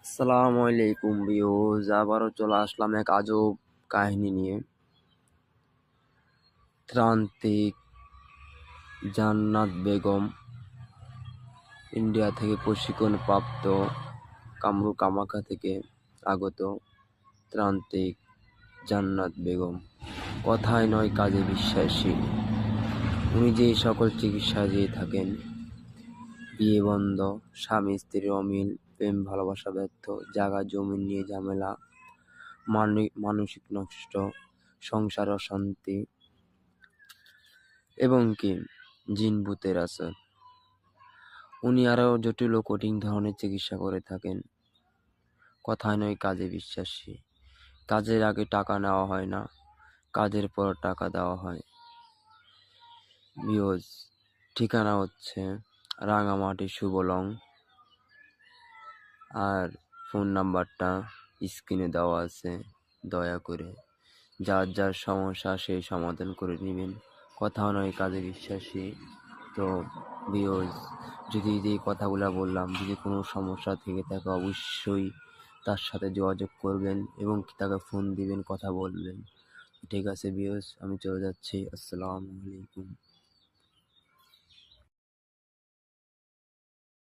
আসসালামু আলাইকুম ভিউজ, আবারও চলে আসলাম এক আজব কাহিনী নিয়ে। ত্রান্তিক জান্নাত বেগম, ইন্ডিয়া থেকে প্রশিক্ষণপ্রাপ্ত কামরু কামাখ্যা থেকে আগত ত্রান্তিক জান্নাত বেগম কথায় নয় কাজে বিশ্বাসী। উনি যে সকল চিকিৎসা দিয়ে থাকেন, বিয়ে বন্ধ, স্বামী স্ত্রীর অমিল, প্রেম ভালোবাসা ব্যর্থ, জায়গা জমি নিয়ে ঝামেলা, মানসিক নষ্ট, সংসার অশান্তি এবং কি জিন ভূতের আসর। উনি আরও জটিল ও কঠিন ধরনের চিকিৎসা করে থাকেন। কথায় নয় কাজে বিশ্বাসী। কাজের আগে টাকা নেওয়া হয় না, কাজের পর টাকা দেওয়া হয়। ভিউজ, ঠিকানা হচ্ছে রাঙামাটি শুভলং, আর ফোন নাম্বারটা স্ক্রিনে দেওয়া আছে। দয়া করে যার যার সমস্যা সেই সমাধান করে নেবেন। কথা নয় কাজে বিশ্বাসী। তো ভিউজ, যদি যে কথাগুলো বললাম, যদি কোনো সমস্যা থেকে থাকে অবশ্যই তার সাথে যোগাযোগ করবেন এবং তাকে ফোন দিবেন, কথা বলবেন। ঠিক আছে ভিউজ, আমি চলে যাচ্ছি। আসসালামু আলাইকুম।